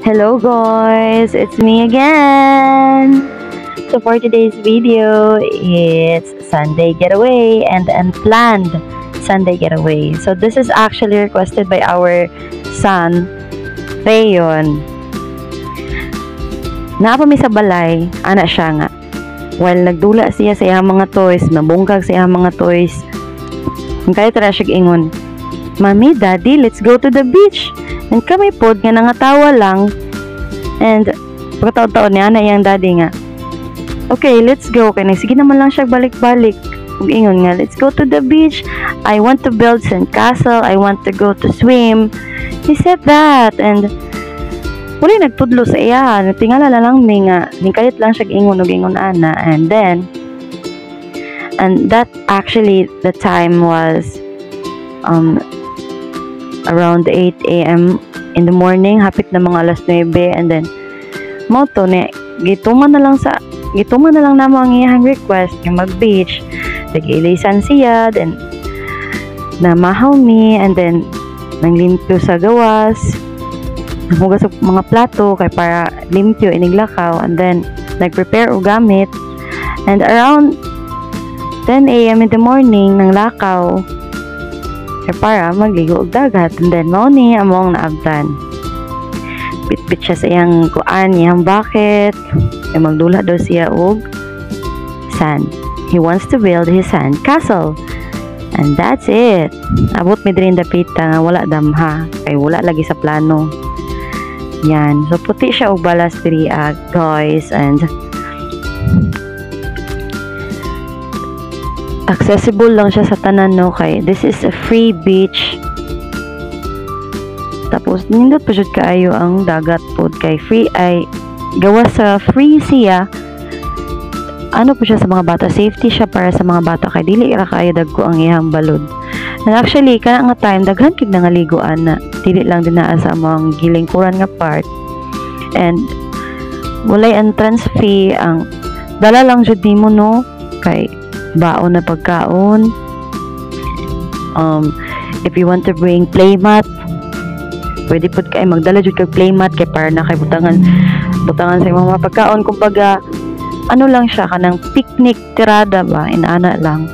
Hello guys, it's me again. So for today's video, it's Sunday getaway and unplanned Sunday getaway. So this is actually requested by our son, Rayon. Naapami sa balay, ana siya nga. While nagdula siya sa iyang mga toys, nabungkag sa iyang mga toys, kaya tara siya ingon, Mommy, Daddy, let's go to the beach. And kami po, nga nangatawa lang. And pagkataon-taon niya, na iyang daddy nga, okay, let's go. Kaya sige naman lang siya balik-balik. Ingon nga, let's go to the beach. I want to build sandcastle. I want to go to swim. He said that. And wala nagtudlo sa iya. Tingala lang ni nga, kayat lang siya ingon ana. And that actually, the time was around 8 a.m. in the morning, hapit na mga alas 9, and then moto ne gituman na lang namo ang iyang request nga mag-beach. Nag-ilisan siya, then namahaw mi, and then nanglimpyo sa gawas, naghugas og mga plato kay para limpyo iniglakaw, and then nag-prepare og gamit, and around 10 a.m. in the morning nang lakaw para magligo og dagat. And then mao ni among naabtan, bit siya sa iyang kuan, iyang bucket, ay magdula daw siya og sand. He wants to build his sand castle, and that's it. Abot mi diri dapita nga wala damha kay wala lagi sa plano. Yan, so puti siya og balas diri guys, and accessible lang siya sa tanan, no, kay this is a free beach. Tapos nindot pa jud kaayo ang dagat pod, kay free ay gawa sa free siya. Ano po siya sa mga bata, safety siya para sa mga bata, kay dili ra kaayo dagko ang iyang balod. And actually kana nga time daghan kid nga liguan na dili lang din naa sa mga gilingkuran nga part, and walay entrance fee. Ang dala lang jud nimo, no, kay baon na pagkaon. If you want to bring playmat, pwede po kayo magdala jud kag playmat, kay para na kay butangan sa mga pagkaon. Kumbaga ano lang siya, kanang picnic tirada ba, inana lang.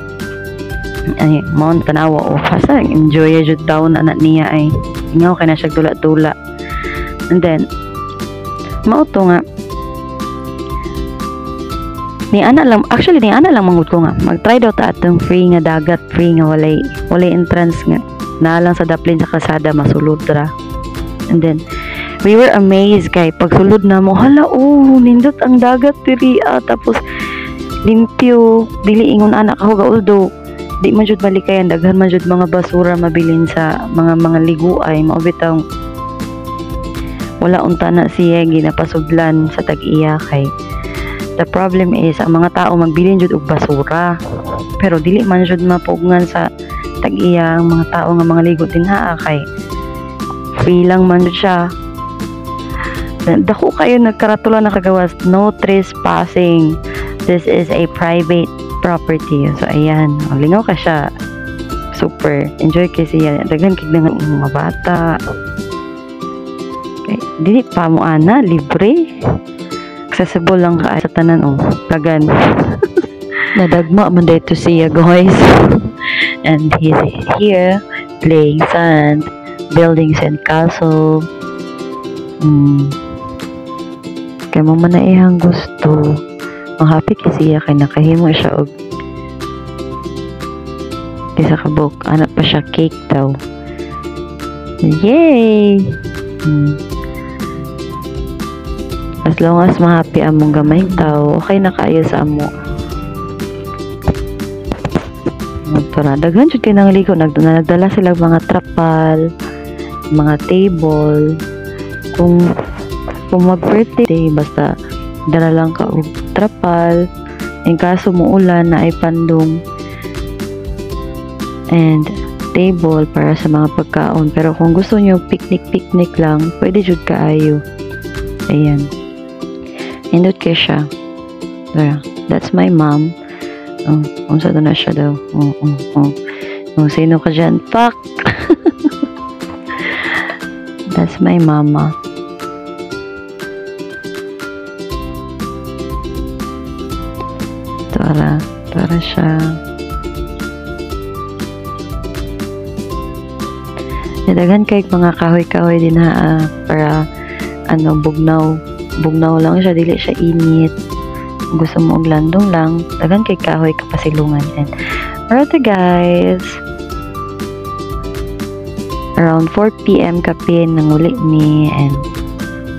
Ay mo tanawa o fasa enjoy jud taon anak niya, ay ingaw kay na siya tula-tula. And then mao to nga ni ana lang mangud ko nga mag-try daw ta atong free nga dagat, free nga walay entrance nga na lang sa daplin sa kasada, masulod ra. And then we were amazed kay pagsulod na mo, hala, nindot ang dagat diri, tapos limpyo, dili ingon anak ako, although di man jud balikayan, daghan man jud mga basura mabilin sa mga liguay, mao bitaw wala unta na siya ginapasudlan sa tag-iya. Kay the problem is ang mga tao magbilin jud og basura, pero dili man jud mapugngan sa tag-iya ang mga tao nga mga ligo dinha, kay free lang man jud siya. Dako kayo nagkaratula na kagawas, no trespassing, this is a private property. So ayan, lingaw ka siya, super enjoy kasi yan, daghan kig mga bata, okay, dili pa mo ana, libre, accessible lang ka sa tanan, tagan. Nadagma man dito siya guys. And he's here playing sand, building sandcastle. Kaya mo man na iyang gusto, ang happy kasi siya, kay nakahimo siya og isa kabuk, anak pa siya cake daw. Yay! As long as ma-happy among gamay tao, okay na kayo sa amo. Magtura, daghan jud kay nang ligo, nagdala sila mga trapal, mga table. Kung mag-birthday, basta dala lang ka og trapal, in kaso muulan na ay pandong, and table para sa mga pagkaon. Pero kung gusto nyo picnic lang, pwede jud kaayo. Ayan, indot kay siya. That's my mom. Unsa na siya daw. Sino ka dyan? Fuck! That's my mama. Para siya. Daghan kay mga kahoy-kahoy din ha, para bugnaw lang siya, dili siya init. Kung gusto mo og landong lang, daghan kay kahoy kapasilungan din. Alright guys, around 4 PM kape nang uli ni, and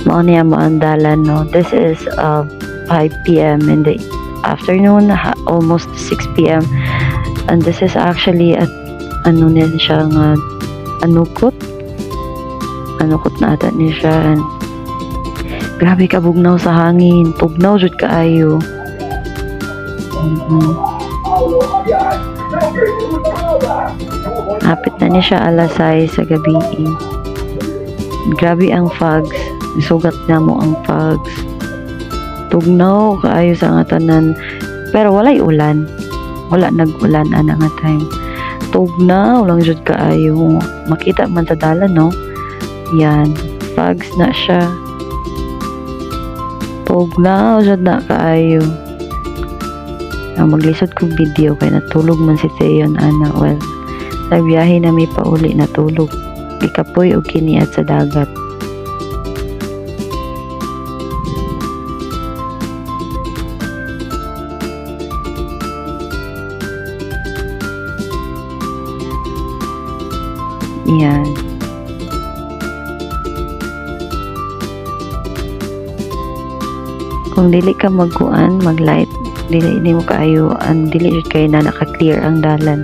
mao niya maandalan, no. This is 5 PM in the afternoon, almost 6 PM, and this is actually at niya siya nga anukot na ata niya siya, and grabe ka bugnaw sa hangin, tugnaw jud kaayo. Hapit na niya siya alas 6 sa gabi. Grabe ang fogs, sugat na mo ang fogs, tugnaw kaayo sa nga tanan, pero walay ulan, wala nag-ulan ana nga time. Tugnaw lang jud kaayo, makita man sa dalan, no. Yan, fogs na siya, tugnaw jud na kaayo. Maglisod kong video kay natulog man si Theon ana. Well, sa biyahe na may pauli natulog, ikapoy og kiniat sa dagat. Yan. Kung dili ka magkuan, mag-light, dili mo kaayo, dili jud kay na naka-clear ang dalan.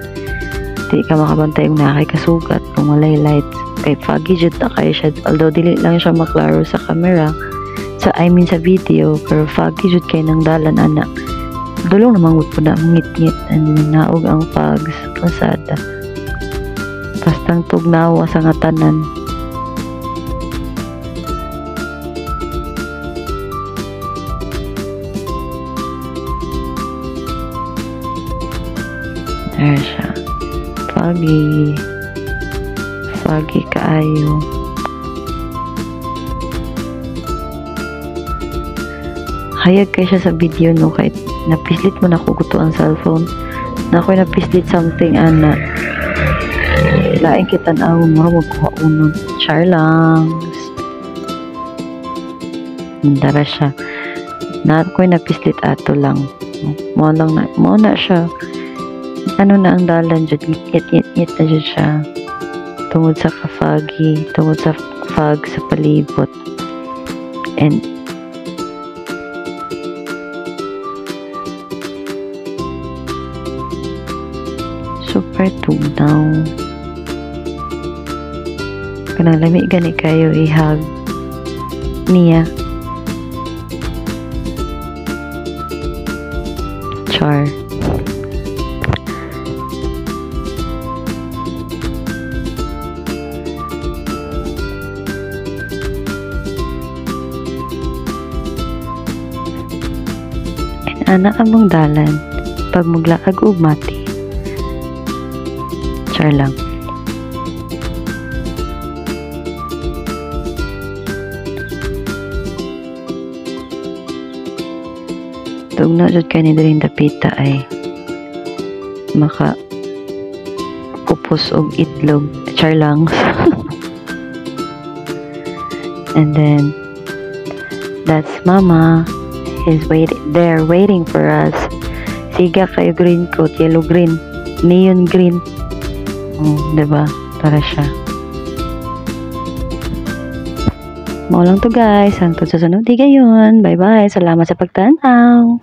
Di ka makabantay kung nakay kasugat kung walay lights. Kay foggy jud na kayo siya. Although dili lang siya maklaro sa camera, sa video, pero foggy jud kay ng dalan ana. Dulong namang po na ngit-ngit, and naog ang fogs kalsada. Bastang tugnaw sa nga tanan. There siya. Foggy kaayo. Hayag kay siya sa video, no, kahit napislit mo na kuguto ang cellphone, na ako'y napislit something ana. Laing kita na ako magkuha unod. Char lang. Dara siya. Na ako'y napislit ato lang. Mo na siya. Ano na ang dalan dyan, ngit na dyan siya, tungod sa ka-foggy, tungod sa fog sa palibot, and super tugnaw. Kanang lami gani kayo ihag niya. Char. Ana among dalan pag maglaag og mati. Char lang. Tugnaw jud kay ni diring dapita ay maka kupos og itlog. Char lang. And then that's mama. Is waiting for us. Siga kayo green coat, yellow green, neon green. Diba? Para siya. Mao lang to guys. Hangtod sa sunod di gayon. Bye bye. Salamat sa pagtanaw.